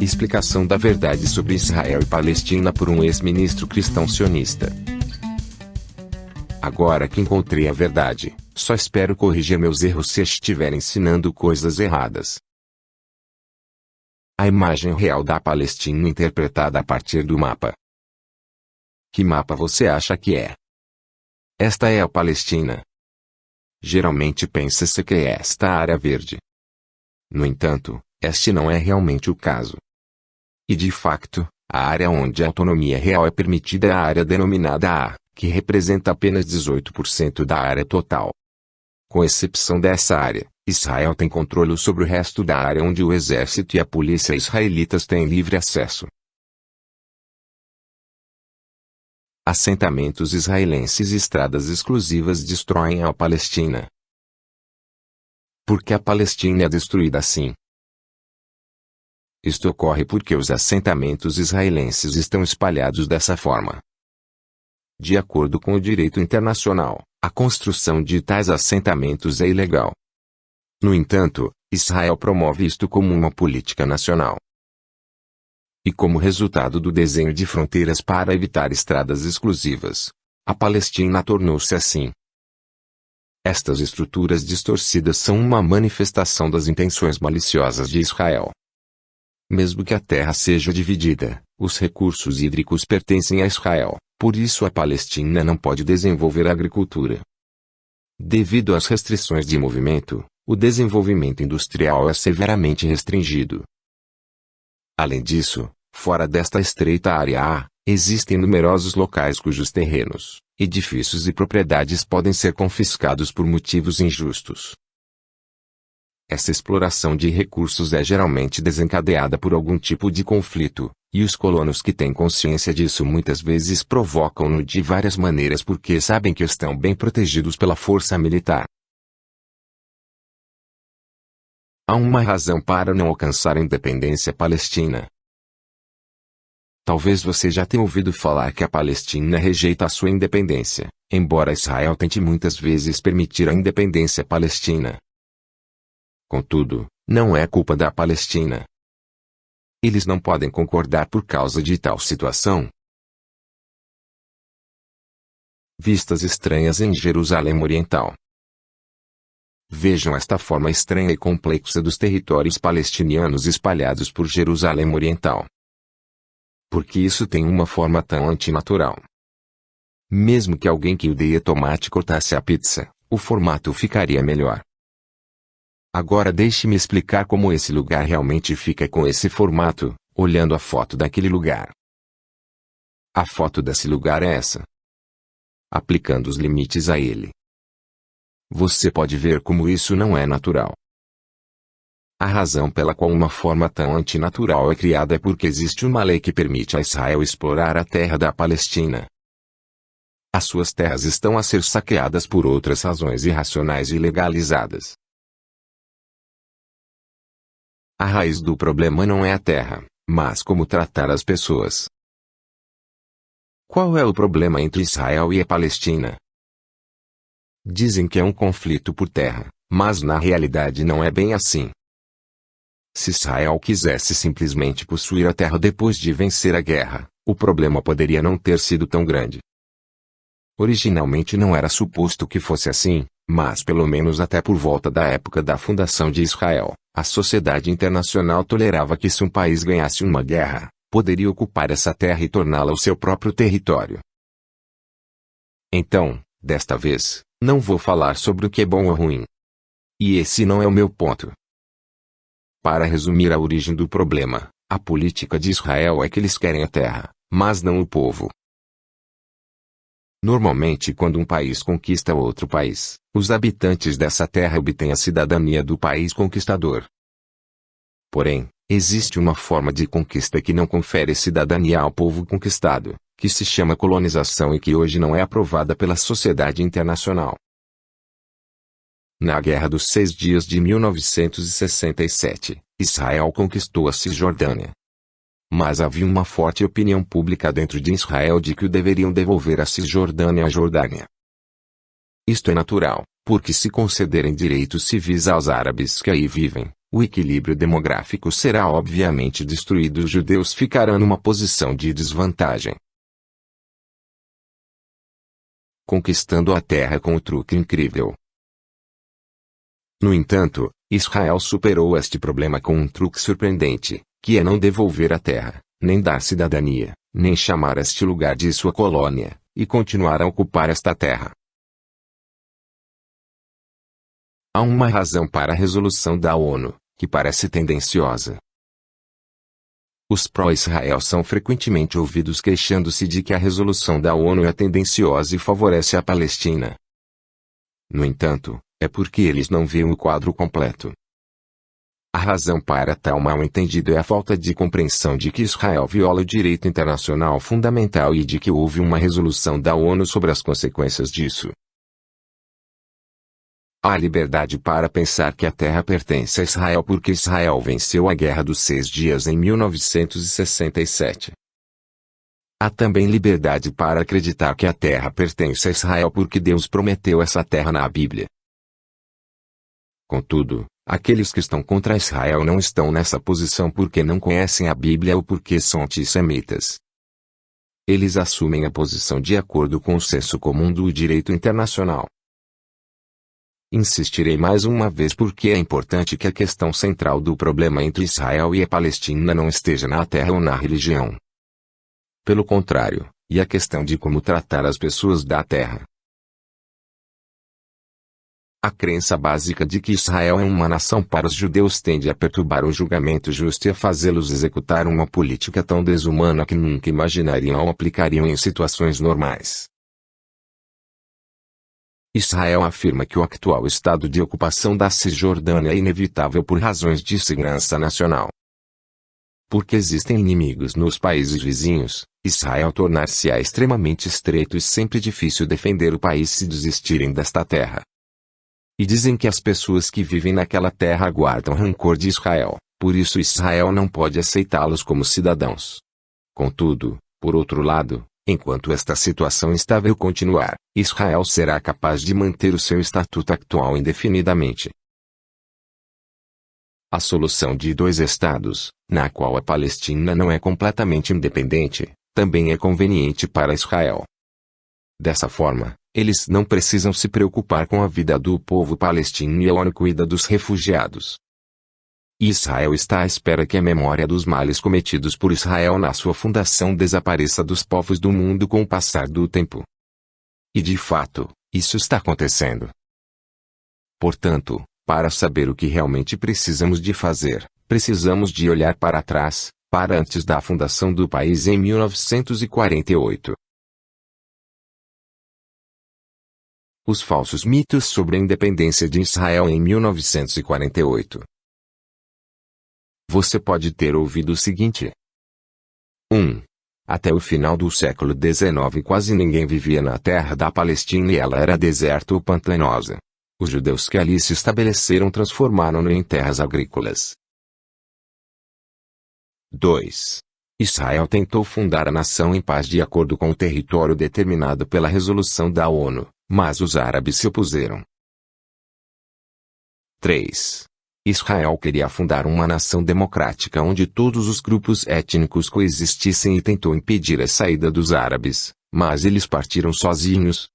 Explicação da verdade sobre Israel e Palestina por um ex-ministro cristão sionista. Agora que encontrei a verdade, só espero corrigir meus erros se estiver ensinando coisas erradas. A imagem real da Palestina interpretada a partir do mapa. Que mapa você acha que é? Esta é a Palestina. Geralmente pensa-se que é esta área verde. No entanto, este não é realmente o caso. E de facto, a área onde a autonomia real é permitida é a área denominada A, que representa apenas 18% da área total. Com exceção dessa área, Israel tem controle sobre o resto da área onde o exército e a polícia israelitas têm livre acesso. Assentamentos israelenses e estradas exclusivas destroem a Palestina. Por que a Palestina é destruída assim? Isto ocorre porque os assentamentos israelenses estão espalhados dessa forma. De acordo com o direito internacional, a construção de tais assentamentos é ilegal. No entanto, Israel promove isto como uma política nacional. E como resultado do desenho de fronteiras para evitar estradas exclusivas, a Palestina tornou-se assim. Estas estruturas distorcidas são uma manifestação das intenções maliciosas de Israel. Mesmo que a terra seja dividida, os recursos hídricos pertencem a Israel, por isso a Palestina não pode desenvolver agricultura. Devido às restrições de movimento, o desenvolvimento industrial é severamente restringido. Além disso, fora desta estreita área A, existem numerosos locais cujos terrenos, edifícios e propriedades podem ser confiscados por motivos injustos. Essa exploração de recursos é geralmente desencadeada por algum tipo de conflito, e os colonos que têm consciência disso muitas vezes provocam-no de várias maneiras porque sabem que estão bem protegidos pela força militar. Há uma razão para não alcançar a independência palestina. Talvez você já tenha ouvido falar que a Palestina rejeita a sua independência, embora Israel tente muitas vezes permitir a independência palestina. Contudo, não é culpa da Palestina. Eles não podem concordar por causa de tal situação. Vistas estranhas em Jerusalém Oriental. Vejam esta forma estranha e complexa dos territórios palestinianos espalhados por Jerusalém Oriental. Por que isso tem uma forma tão antinatural? Mesmo que alguém que odeia tomate cortasse a pizza, o formato ficaria melhor. Agora deixe-me explicar como esse lugar realmente fica com esse formato, olhando a foto daquele lugar. A foto desse lugar é essa. Aplicando os limites a ele. Você pode ver como isso não é natural. A razão pela qual uma forma tão antinatural é criada é porque existe uma lei que permite a Israel explorar a terra da Palestina. As suas terras estão a ser saqueadas por outras razões irracionais e ilegalizadas. A raiz do problema não é a terra, mas como tratar as pessoas. Qual é o problema entre Israel e a Palestina? Dizem que é um conflito por terra, mas na realidade não é bem assim. Se Israel quisesse simplesmente possuir a terra depois de vencer a guerra, o problema poderia não ter sido tão grande. Originalmente não era suposto que fosse assim, mas pelo menos até por volta da época da fundação de Israel, a sociedade internacional tolerava que se um país ganhasse uma guerra, poderia ocupar essa terra e torná-la o seu próprio território. Então, desta vez, não vou falar sobre o que é bom ou ruim. E esse não é o meu ponto. Para resumir a origem do problema, a política de Israel é que eles querem a terra, mas não o povo. Normalmente quando um país conquista outro país, os habitantes dessa terra obtêm a cidadania do país conquistador. Porém, existe uma forma de conquista que não confere cidadania ao povo conquistado, que se chama colonização e que hoje não é aprovada pela sociedade internacional. Na Guerra dos 6 Dias de 1967, Israel conquistou a Cisjordânia. Mas havia uma forte opinião pública dentro de Israel de que o deveriam devolver a Cisjordânia à Jordânia. Isto é natural, porque se concederem direitos civis aos árabes que aí vivem, o equilíbrio demográfico será obviamente destruído e os judeus ficarão numa posição de desvantagem. Conquistando a terra com o truque incrível. No entanto, Israel superou este problema com um truque surpreendente, que é não devolver a terra, nem dar cidadania, nem chamar este lugar de sua colônia, e continuar a ocupar esta terra. Há uma razão para a resolução da ONU, que parece tendenciosa. Os pró-Israel são frequentemente ouvidos queixando-se de que a resolução da ONU é tendenciosa e favorece a Palestina. No entanto, é porque eles não veem o quadro completo. A razão para tal mal-entendido é a falta de compreensão de que Israel viola o direito internacional fundamental e de que houve uma resolução da ONU sobre as consequências disso. Há liberdade para pensar que a terra pertence a Israel porque Israel venceu a Guerra dos 6 Dias em 1967. Há também liberdade para acreditar que a terra pertence a Israel porque Deus prometeu essa terra na Bíblia. Contudo, aqueles que estão contra Israel não estão nessa posição porque não conhecem a Bíblia ou porque são antissemitas. Eles assumem a posição de acordo com o senso comum do direito internacional. Insistirei mais uma vez porque é importante que a questão central do problema entre Israel e a Palestina não esteja na terra ou na religião. Pelo contrário, e a questão de como tratar as pessoas da terra. A crença básica de que Israel é uma nação para os judeus tende a perturbar o julgamento justo e a fazê-los executar uma política tão desumana que nunca imaginariam ou aplicariam em situações normais. Israel afirma que o atual estado de ocupação da Cisjordânia é inevitável por razões de segurança nacional. Porque existem inimigos nos países vizinhos, Israel tornar-se-á extremamente estreito e sempre difícil defender o país se desistirem desta terra. E dizem que as pessoas que vivem naquela terra guardam rancor de Israel, por isso Israel não pode aceitá-los como cidadãos. Contudo, por outro lado, enquanto esta situação instável continuar, Israel será capaz de manter o seu estatuto atual indefinidamente. A solução de dois estados, na qual a Palestina não é completamente independente, também é conveniente para Israel. Dessa forma, eles não precisam se preocupar com a vida do povo palestino e a ONU cuida dos refugiados. Israel está à espera que a memória dos males cometidos por Israel na sua fundação desapareça dos povos do mundo com o passar do tempo. E de fato, isso está acontecendo. Portanto, para saber o que realmente precisamos de fazer, precisamos de olhar para trás, para antes da fundação do país em 1948. Os falsos mitos sobre a independência de Israel em 1948. Você pode ter ouvido o seguinte. 1. Até o final do século XIX quase ninguém vivia na terra da Palestina e ela era deserta ou pantanosa. Os judeus que ali se estabeleceram transformaram-no em terras agrícolas. 2. Israel tentou fundar a nação em paz de acordo com o território determinado pela resolução da ONU, mas os árabes se opuseram. 3. Israel queria fundar uma nação democrática onde todos os grupos étnicos coexistissem e tentou impedir a saída dos árabes, mas eles partiram sozinhos.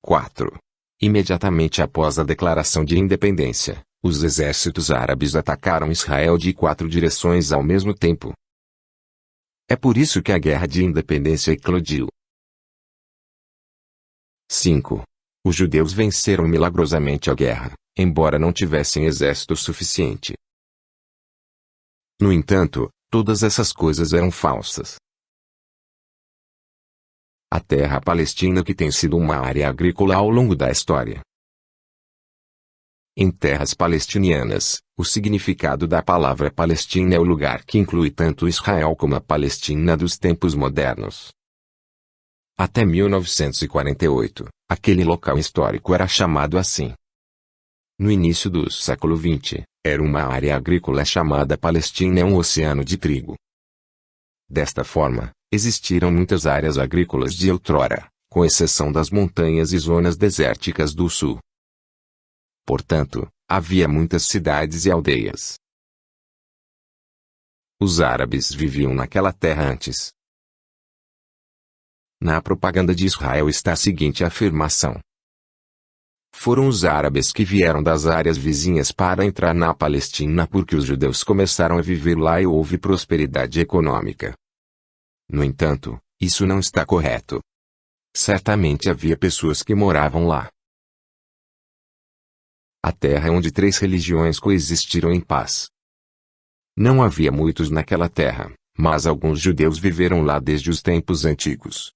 4. Imediatamente após a declaração de independência, os exércitos árabes atacaram Israel de 4 direções ao mesmo tempo. É por isso que a guerra de independência eclodiu. 5. Os judeus venceram milagrosamente a guerra, embora não tivessem exército suficiente. No entanto, todas essas coisas eram falsas. A terra palestina que tem sido uma área agrícola ao longo da história. Em terras palestinianas, o significado da palavra Palestina é o lugar que inclui tanto Israel como a Palestina dos tempos modernos. Até 1948, aquele local histórico era chamado assim. No início do século XX, era uma área agrícola chamada Palestina e um oceano de trigo. Desta forma, existiram muitas áreas agrícolas de outrora, com exceção das montanhas e zonas desérticas do sul. Portanto, havia muitas cidades e aldeias. Os árabes viviam naquela terra antes. Na propaganda de Israel está a seguinte afirmação: foram os árabes que vieram das áreas vizinhas para entrar na Palestina porque os judeus começaram a viver lá e houve prosperidade econômica. No entanto, isso não está correto. Certamente havia pessoas que moravam lá. A terra onde 3 religiões coexistiram em paz. Não havia muitos naquela terra, mas alguns judeus viveram lá desde os tempos antigos.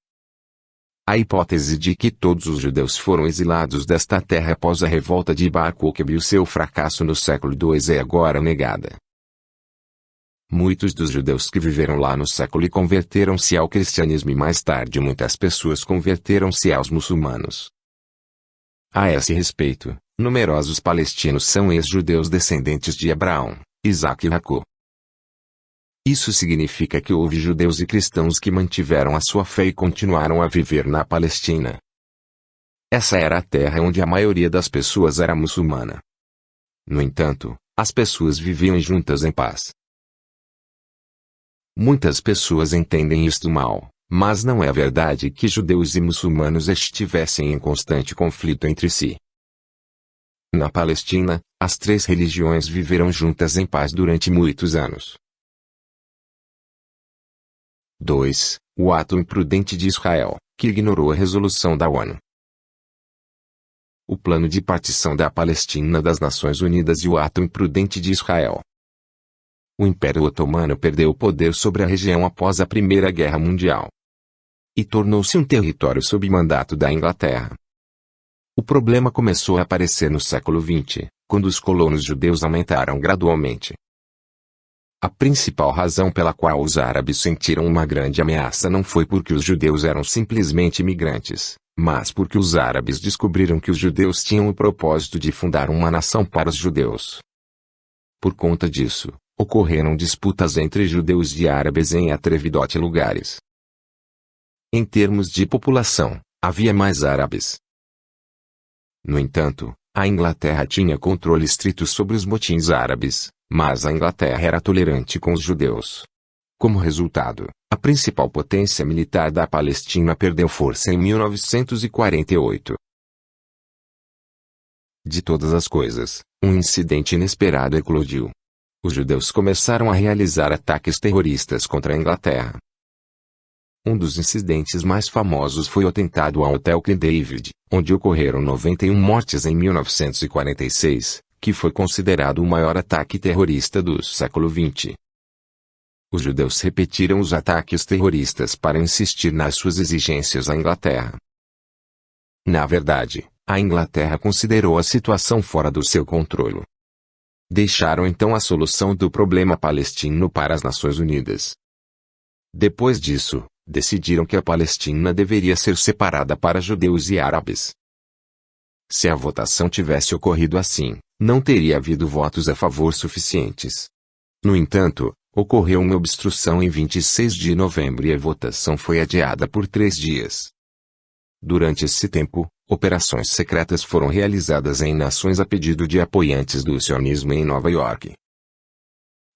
A hipótese de que todos os judeus foram exilados desta terra após a revolta de Bar Kokhba e o seu fracasso no século II é agora negada. Muitos dos judeus que viveram lá no século e converteram-se ao cristianismo e mais tarde muitas pessoas converteram-se aos muçulmanos. A esse respeito, numerosos palestinos são ex-judeus descendentes de Abraão, Isaque e Jacó. Isso significa que houve judeus e cristãos que mantiveram a sua fé e continuaram a viver na Palestina. Essa era a terra onde a maioria das pessoas era muçulmana. No entanto, as pessoas viviam juntas em paz. Muitas pessoas entendem isto mal, mas não é verdade que judeus e muçulmanos estivessem em constante conflito entre si. Na Palestina, as 3 religiões viveram juntas em paz durante muitos anos. 2. O ato imprudente de Israel, que ignorou a resolução da ONU. O plano de partição da Palestina das Nações Unidas e o ato imprudente de Israel. O Império Otomano perdeu o poder sobre a região após a Primeira Guerra Mundial. E tornou-se um território sob mandato da Inglaterra. O problema começou a aparecer no século XX, quando os colonos judeus aumentaram gradualmente. A principal razão pela qual os árabes sentiram uma grande ameaça não foi porque os judeus eram simplesmente imigrantes, mas porque os árabes descobriram que os judeus tinham o propósito de fundar uma nação para os judeus. Por conta disso, ocorreram disputas entre judeus e árabes em atrevidote lugares. Em termos de população, havia mais árabes. No entanto, a Inglaterra tinha controle estrito sobre os motins árabes, mas a Inglaterra era tolerante com os judeus. Como resultado, a principal potência militar da Palestina perdeu força em 1948. De todas as coisas, um incidente inesperado eclodiu. Os judeus começaram a realizar ataques terroristas contra a Inglaterra. Um dos incidentes mais famosos foi o atentado ao Hotel Camp David, onde ocorreram 91 mortes em 1946, que foi considerado o maior ataque terrorista do século XX. Os judeus repetiram os ataques terroristas para insistir nas suas exigências à Inglaterra. Na verdade, a Inglaterra considerou a situação fora do seu controle. Deixaram então a solução do problema palestino para as Nações Unidas. Depois disso, decidiram que a Palestina deveria ser separada para judeus e árabes. Se a votação tivesse ocorrido assim, não teria havido votos a favor suficientes. No entanto, ocorreu uma obstrução em 26 de novembro e a votação foi adiada por 3 dias. Durante esse tempo, operações secretas foram realizadas em nações a pedido de apoiantes do sionismo em Nova York.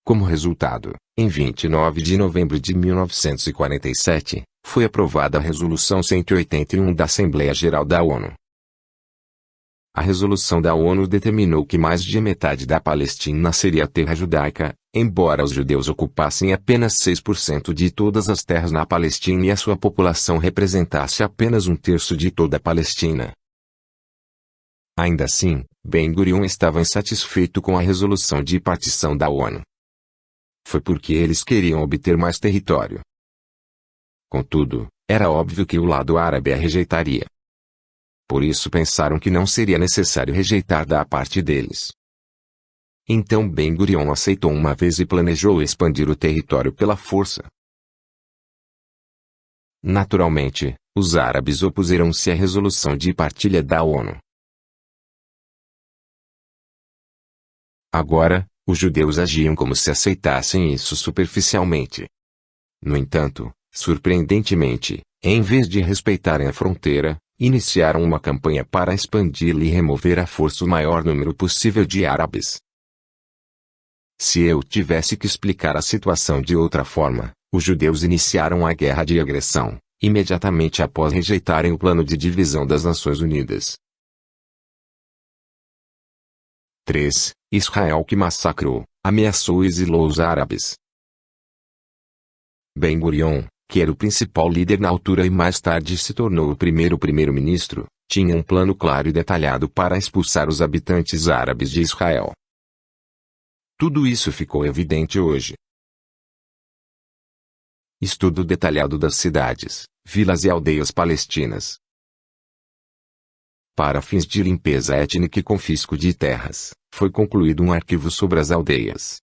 Como resultado, em 29 de novembro de 1947, foi aprovada a Resolução 181 da Assembleia Geral da ONU. A resolução da ONU determinou que mais de metade da Palestina seria terra judaica, embora os judeus ocupassem apenas 6% de todas as terras na Palestina e a sua população representasse apenas 1/3 de toda a Palestina. Ainda assim, Ben-Gurion estava insatisfeito com a resolução de partição da ONU. Foi porque eles queriam obter mais território. Contudo, era óbvio que o lado árabe a rejeitaria. Por isso pensaram que não seria necessário rejeitar da parte deles. Então Ben-Gurion aceitou uma vez e planejou expandir o território pela força. Naturalmente, os árabes opuseram-se à resolução de partilha da ONU. Agora, os judeus agiam como se aceitassem isso superficialmente. No entanto, surpreendentemente, em vez de respeitarem a fronteira, iniciaram uma campanha para expandir e remover à força o maior número possível de árabes. Se eu tivesse que explicar a situação de outra forma, os judeus iniciaram a guerra de agressão, imediatamente após rejeitarem o plano de divisão das Nações Unidas. 3. Israel que massacrou, ameaçou e exilou os árabes. Ben-Gurion, que era o principal líder na altura e mais tarde se tornou o primeiro primeiro-ministro, tinha um plano claro e detalhado para expulsar os habitantes árabes de Israel. Tudo isso ficou evidente hoje. Estudo detalhado das cidades, vilas e aldeias palestinas. Para fins de limpeza étnica e confisco de terras, foi concluído um arquivo sobre as aldeias.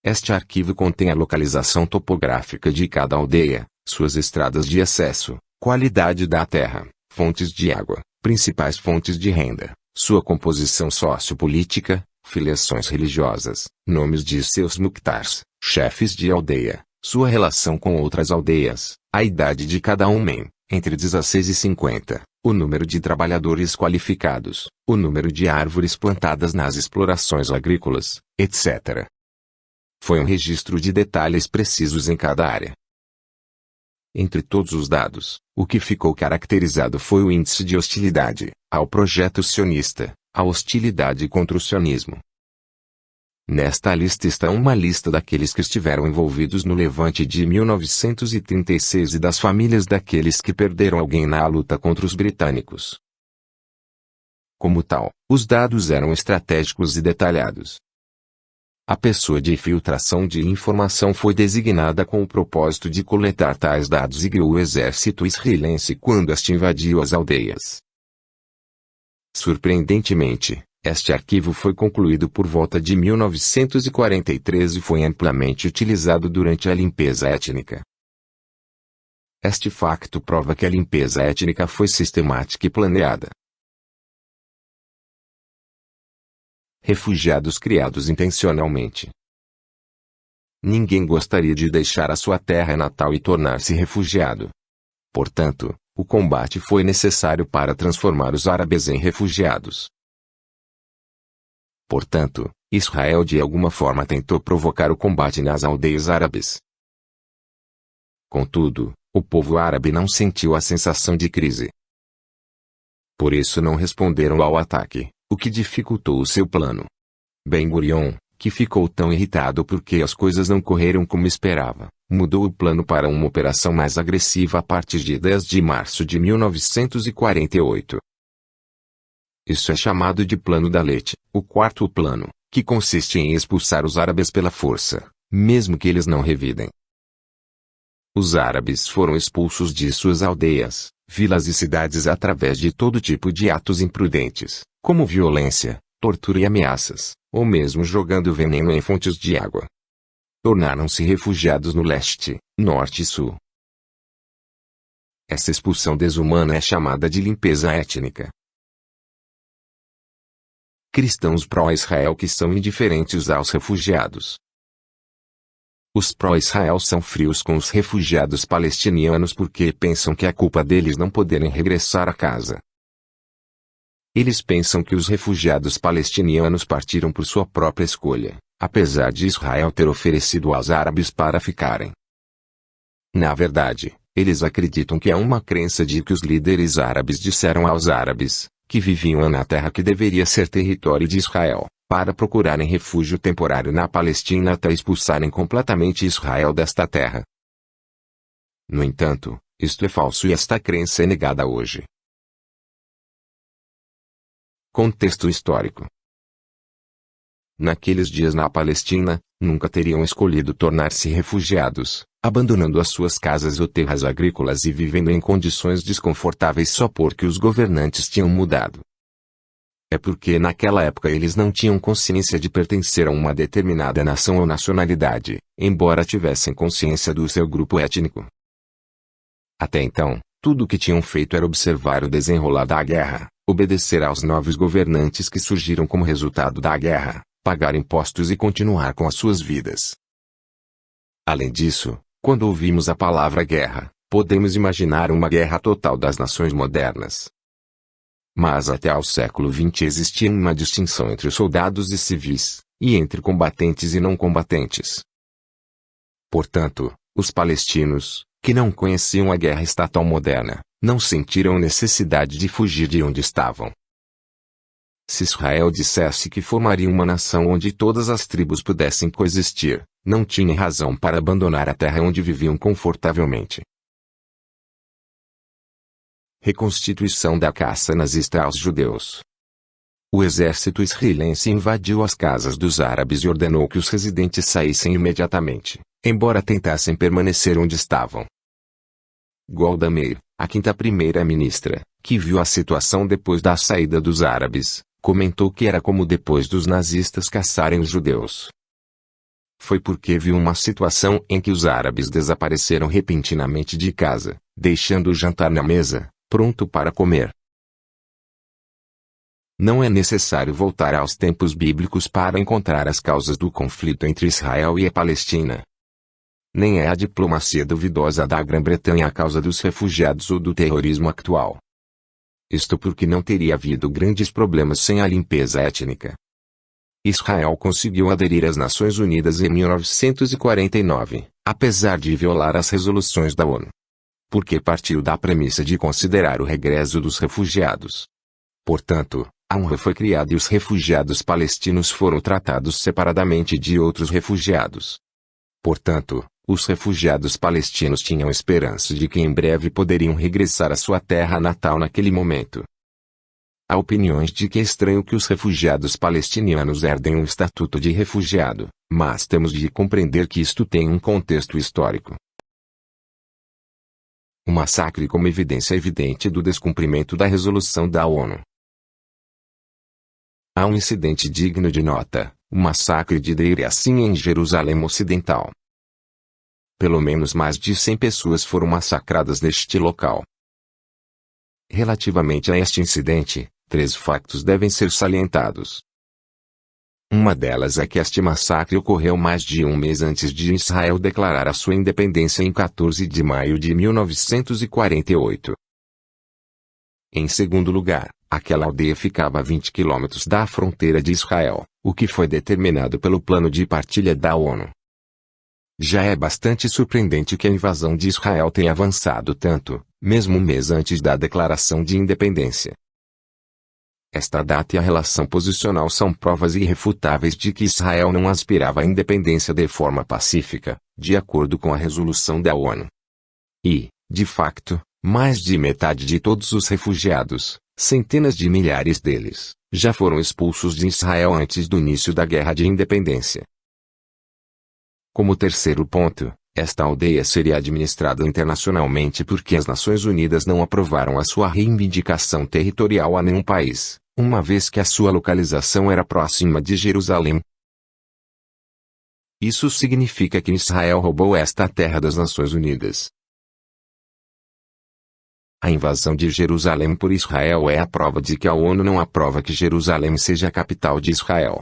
Este arquivo contém a localização topográfica de cada aldeia, suas estradas de acesso, qualidade da terra, fontes de água, principais fontes de renda, sua composição sociopolítica, filiações religiosas, nomes de seus muqtars, chefes de aldeia, sua relação com outras aldeias, a idade de cada homem, entre 16 e 50, o número de trabalhadores qualificados, o número de árvores plantadas nas explorações agrícolas, etc. Foi um registro de detalhes precisos em cada área. Entre todos os dados, o que ficou caracterizado foi o índice de hostilidade ao projeto sionista, a hostilidade contra o sionismo. Nesta lista está uma lista daqueles que estiveram envolvidos no levante de 1936 e das famílias daqueles que perderam alguém na luta contra os britânicos. Como tal, os dados eram estratégicos e detalhados. A pessoa de filtração de informação foi designada com o propósito de coletar tais dados e guiou o exército israelense quando este invadiu as aldeias. Surpreendentemente, este arquivo foi concluído por volta de 1943 e foi amplamente utilizado durante a limpeza étnica. Este facto prova que a limpeza étnica foi sistemática e planeada. Refugiados criados intencionalmente. Ninguém gostaria de deixar a sua terra natal e tornar-se refugiado. Portanto, o combate foi necessário para transformar os árabes em refugiados. Portanto, Israel de alguma forma tentou provocar o combate nas aldeias árabes. Contudo, o povo árabe não sentiu a sensação de crise. Por isso não responderam ao ataque, o que dificultou o seu plano. Ben-Gurion, que ficou tão irritado porque as coisas não correram como esperava, mudou o plano para uma operação mais agressiva a partir de 10 de março de 1948. Isso é chamado de Plano da Lete, o quarto plano, que consiste em expulsar os árabes pela força, mesmo que eles não revidem. Os árabes foram expulsos de suas aldeias, vilas e cidades através de todo tipo de atos imprudentes, como violência, tortura e ameaças, ou mesmo jogando veneno em fontes de água. Tornaram-se refugiados no leste, norte e sul. Essa expulsão desumana é chamada de limpeza étnica. Cristãos pró-Israel que são indiferentes aos refugiados. Os pró-Israel são frios com os refugiados palestinianos porque pensam que é culpa deles não poderem regressar a casa. Eles pensam que os refugiados palestinianos partiram por sua própria escolha, apesar de Israel ter oferecido aos árabes para ficarem. Na verdade, eles acreditam que é uma crença de que os líderes árabes disseram aos árabes, que viviam na terra que deveria ser território de Israel, para procurarem refúgio temporário na Palestina até expulsarem completamente Israel desta terra. No entanto, isto é falso e esta crença é negada hoje. Contexto histórico. Naqueles dias na Palestina, nunca teriam escolhido tornar-se refugiados, abandonando as suas casas ou terras agrícolas e vivendo em condições desconfortáveis só porque os governantes tinham mudado. É porque naquela época eles não tinham consciência de pertencer a uma determinada nação ou nacionalidade, embora tivessem consciência do seu grupo étnico. Até então, tudo o que tinham feito era observar o desenrolar da guerra, obedecer aos novos governantes que surgiram como resultado da guerra, pagar impostos e continuar com as suas vidas. Além disso, quando ouvimos a palavra guerra, podemos imaginar uma guerra total das nações modernas. Mas até ao século XX existia uma distinção entre os soldados e civis, e entre combatentes e não combatentes. Portanto, os palestinos, que não conheciam a guerra estatal moderna, não sentiram necessidade de fugir de onde estavam. Se Israel dissesse que formaria uma nação onde todas as tribos pudessem coexistir, não tinha razão para abandonar a terra onde viviam confortavelmente. Reconstituição da caça nazista aos judeus. O exército israelense invadiu as casas dos árabes e ordenou que os residentes saíssem imediatamente, embora tentassem permanecer onde estavam. Golda Meir, a quinta primeira-ministra, que viu a situação depois da saída dos árabes, comentou que era como depois dos nazistas caçarem os judeus. Foi porque viu uma situação em que os árabes desapareceram repentinamente de casa, deixando o jantar na mesa, pronto para comer. Não é necessário voltar aos tempos bíblicos para encontrar as causas do conflito entre Israel e a Palestina. Nem é a diplomacia duvidosa da Grã-Bretanha a causa dos refugiados ou do terrorismo atual. Isto porque não teria havido grandes problemas sem a limpeza étnica. Israel conseguiu aderir às Nações Unidas em 1949, apesar de violar as resoluções da ONU. Porque partiu da premissa de considerar o regresso dos refugiados. Portanto, a UNRWA foi criada e os refugiados palestinos foram tratados separadamente de outros refugiados. Portanto, os refugiados palestinos tinham esperança de que em breve poderiam regressar à sua terra natal naquele momento. Há opiniões de que é estranho que os refugiados palestinianos herdem um estatuto de refugiado, mas temos de compreender que isto tem um contexto histórico. O massacre como evidência evidente do descumprimento da resolução da ONU. Há um incidente digno de nota, o massacre de Deir Yassin em Jerusalém Ocidental. Pelo menos mais de 100 pessoas foram massacradas neste local. Relativamente a este incidente, 3 factos devem ser salientados. Uma delas é que este massacre ocorreu mais de um mês antes de Israel declarar a sua independência em 14 de maio de 1948. Em segundo lugar, aquela aldeia ficava a 20 quilômetros da fronteira de Israel, o que foi determinado pelo plano de partilha da ONU. Já é bastante surpreendente que a invasão de Israel tenha avançado tanto, mesmo um mês antes da declaração de independência. Esta data e a relação posicional são provas irrefutáveis de que Israel não aspirava à independência de forma pacífica, de acordo com a resolução da ONU. E, de facto, mais de metade de todos os refugiados, centenas de milhares deles, já foram expulsos de Israel antes do início da Guerra de Independência. Como terceiro ponto, esta aldeia seria administrada internacionalmente porque as Nações Unidas não aprovaram a sua reivindicação territorial a nenhum país, uma vez que a sua localização era próxima de Jerusalém. Isso significa que Israel roubou esta terra das Nações Unidas. A invasão de Jerusalém por Israel é a prova de que a ONU não aprova que Jerusalém seja a capital de Israel.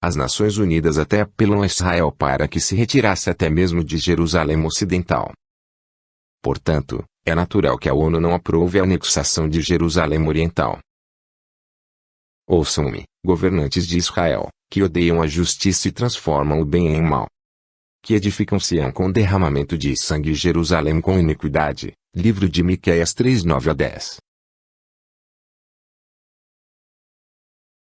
As Nações Unidas até apelam a Israel para que se retirasse até mesmo de Jerusalém Ocidental. Portanto, é natural que a ONU não aprove a anexação de Jerusalém Oriental. Ouçam-me, governantes de Israel, que odeiam a justiça e transformam o bem em mal. Que edificam Sião com derramamento de sangue e Jerusalém com iniquidade. Livro de Miqueias 3:9-10.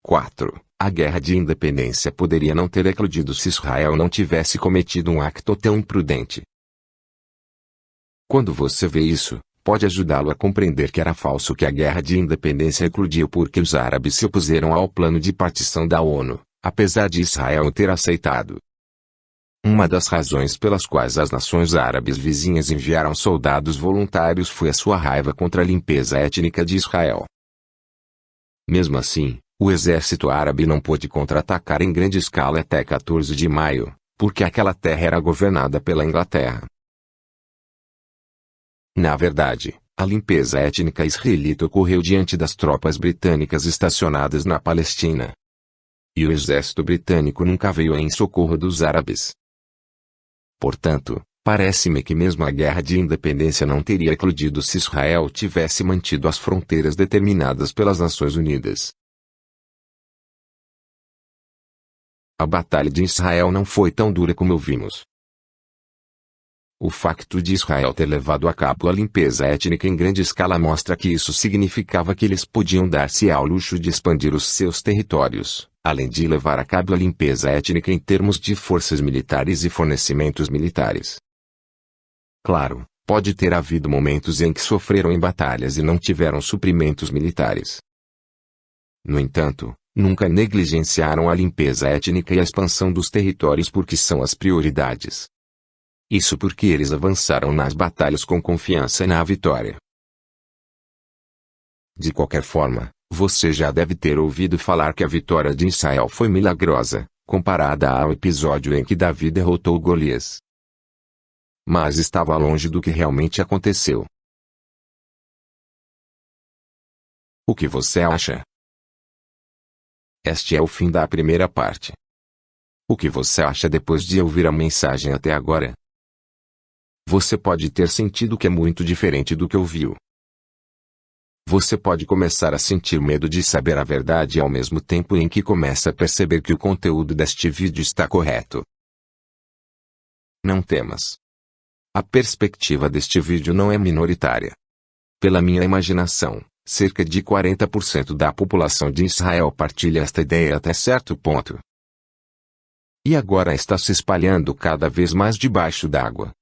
4. A Guerra de Independência poderia não ter eclodido se Israel não tivesse cometido um acto tão imprudente. Quando você vê isso, pode ajudá-lo a compreender que era falso que a Guerra de Independência eclodiu porque os árabes se opuseram ao plano de partição da ONU, apesar de Israel ter aceitado. Uma das razões pelas quais as nações árabes vizinhas enviaram soldados voluntários foi a sua raiva contra a limpeza étnica de Israel. Mesmo assim, o exército árabe não pôde contra-atacar em grande escala até 14 de maio, porque aquela terra era governada pela Inglaterra. Na verdade, a limpeza étnica israelita ocorreu diante das tropas britânicas estacionadas na Palestina. E o exército britânico nunca veio em socorro dos árabes. Portanto, Parece-me que mesmo a guerra de independência não teria eclodido se Israel tivesse mantido as fronteiras determinadas pelas Nações Unidas. A batalha de Israel não foi tão dura como ouvimos. O facto de Israel ter levado a cabo a limpeza étnica em grande escala mostra que isso significava que eles podiam dar-se ao luxo de expandir os seus territórios, além de levar a cabo a limpeza étnica em termos de forças militares e fornecimentos militares. Claro, pode ter havido momentos em que sofreram em batalhas e não tiveram suprimentos militares. No entanto, nunca negligenciaram a limpeza étnica e a expansão dos territórios porque são as prioridades. Isso porque eles avançaram nas batalhas com confiança na vitória. De qualquer forma, você já deve ter ouvido falar que a vitória de Israel foi milagrosa, comparada ao episódio em que Davi derrotou Golias. Mas estava longe do que realmente aconteceu. O que você acha? Este é o fim da primeira parte. O que você acha depois de ouvir a mensagem até agora? Você pode ter sentido que é muito diferente do que ouviu. Você pode começar a sentir medo de saber a verdade ao mesmo tempo em que começa a perceber que o conteúdo deste vídeo está correto. Não temas. A perspectiva deste vídeo não é minoritária. Pela minha imaginação, cerca de 40% da população de Israel partilha esta ideia até certo ponto. E agora está se espalhando cada vez mais debaixo d'água.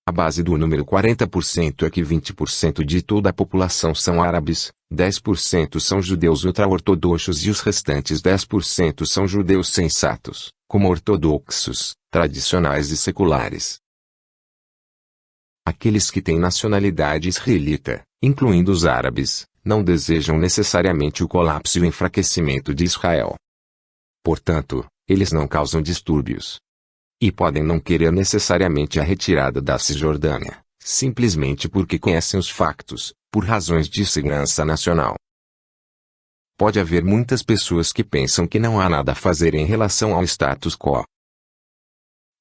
A base do número 40% é que 20% de toda a população são árabes, 10% são judeus ultra-ortodoxos e os restantes 10% são judeus sensatos, como ortodoxos, tradicionais e seculares. Aqueles que têm nacionalidade israelita, incluindo os árabes, não desejam necessariamente o colapso e o enfraquecimento de Israel. Portanto, eles não causam distúrbios. E podem não querer necessariamente a retirada da Cisjordânia, simplesmente porque conhecem os factos, por razões de segurança nacional. Pode haver muitas pessoas que pensam que não há nada a fazer em relação ao status quo.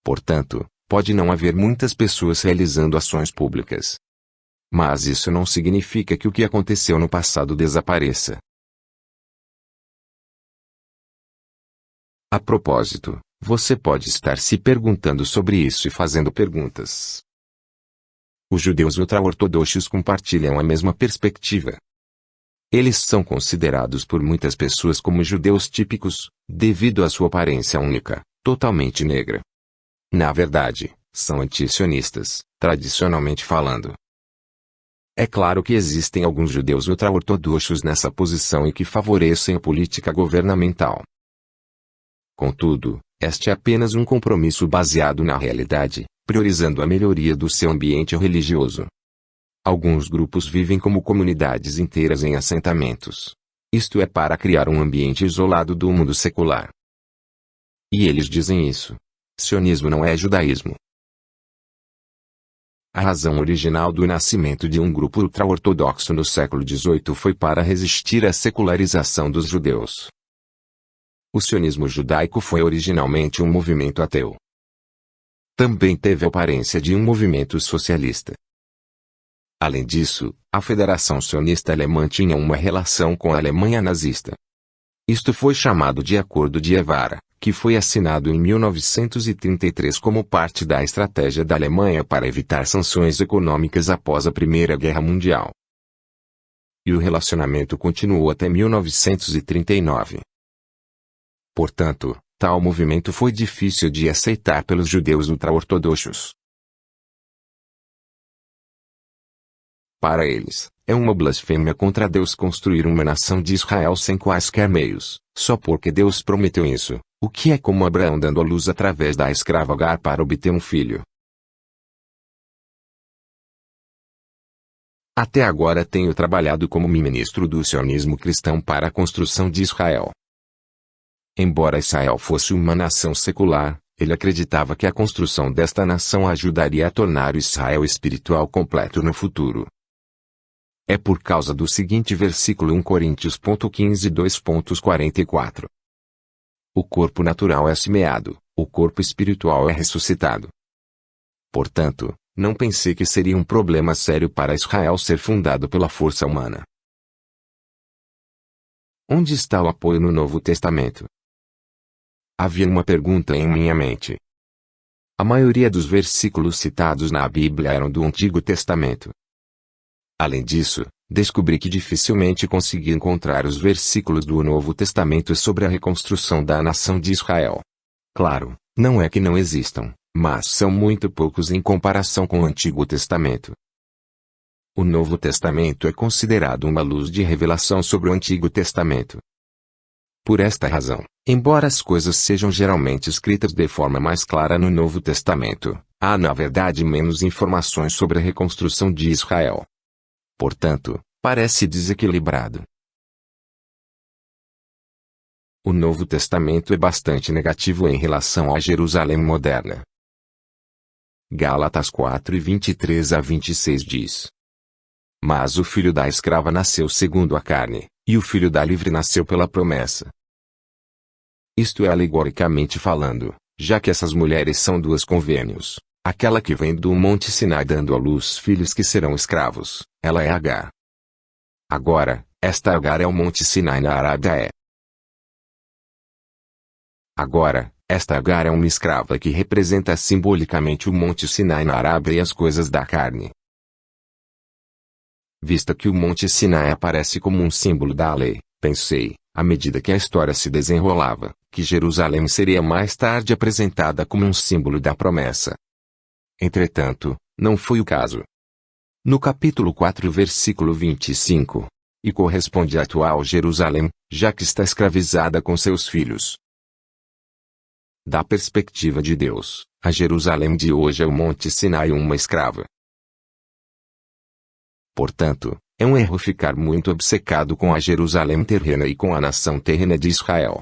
Portanto, pode não haver muitas pessoas realizando ações públicas. Mas isso não significa que o que aconteceu no passado desapareça. A propósito, você pode estar se perguntando sobre isso e fazendo perguntas. Os judeus ultra-ortodoxos compartilham a mesma perspectiva. Eles são considerados por muitas pessoas como judeus típicos, devido à sua aparência única, totalmente negra. Na verdade, são anti-sionistas, tradicionalmente falando. É claro que existem alguns judeus ultra-ortodoxos nessa posição e que favorecem a política governamental. Contudo, este é apenas um compromisso baseado na realidade, priorizando a melhoria do seu ambiente religioso. Alguns grupos vivem como comunidades inteiras em assentamentos. Isto é para criar um ambiente isolado do mundo secular. E eles dizem isso. Sionismo não é judaísmo. A razão original do nascimento de um grupo ultra-ortodoxo no século XVIII foi para resistir à secularização dos judeus. O sionismo judaico foi originalmente um movimento ateu. Também teve a aparência de um movimento socialista. Além disso, a Federação Sionista Alemã tinha uma relação com a Alemanha nazista. Isto foi chamado de Acordo de Évora, que foi assinado em 1933 como parte da estratégia da Alemanha para evitar sanções econômicas após a Primeira Guerra Mundial. E o relacionamento continuou até 1939. Portanto, tal movimento foi difícil de aceitar pelos judeus ultra-ortodoxos. Para eles, é uma blasfêmia contra Deus construir uma nação de Israel sem quaisquer meios, só porque Deus prometeu isso, o que é como Abraão dando à luz através da escrava Agar para obter um filho. Até agora tenho trabalhado como ministro do sionismo cristão para a construção de Israel. Embora Israel fosse uma nação secular, ele acreditava que a construção desta nação ajudaria a tornar o Israel espiritual completo no futuro. É por causa do seguinte versículo 1 Coríntios.15 2.44. O corpo natural é semeado, o corpo espiritual é ressuscitado. Portanto, não pensei que seria um problema sério para Israel ser fundado pela força humana. Onde está o apoio no Novo Testamento? Havia uma pergunta em minha mente. A maioria dos versículos citados na Bíblia eram do Antigo Testamento. Além disso, descobri que dificilmente consegui encontrar os versículos do Novo Testamento sobre a reconstrução da nação de Israel. Claro, não é que não existam, mas são muito poucos em comparação com o Antigo Testamento. O Novo Testamento é considerado uma luz de revelação sobre o Antigo Testamento. Por esta razão, embora as coisas sejam geralmente escritas de forma mais clara no Novo Testamento, há na verdade menos informações sobre a reconstrução de Israel. Portanto, parece desequilibrado. O Novo Testamento é bastante negativo em relação à Jerusalém moderna. Gálatas 4:23-26 diz: Mas o filho da escrava nasceu segundo a carne, e o filho da livre nasceu pela promessa. Isto é alegoricamente falando, já que essas mulheres são duas convênios, aquela que vem do Monte Sinai dando à luz filhos que serão escravos, ela é Agar. Agora, esta Agar é o Monte Sinai na Arábia. Agora, esta Agar é uma escrava que representa simbolicamente o Monte Sinai na Arábia e as coisas da carne. Vista que o Monte Sinai aparece como um símbolo da lei, pensei, à medida que a história se desenrolava, que Jerusalém seria mais tarde apresentada como um símbolo da promessa. Entretanto, não foi o caso. No capítulo 4 versículo 25, e corresponde à atual Jerusalém, já que está escravizada com seus filhos. Da perspectiva de Deus, a Jerusalém de hoje é o Monte Sinai uma escrava. Portanto, é um erro ficar muito obcecado com a Jerusalém terrena e com a nação terrena de Israel.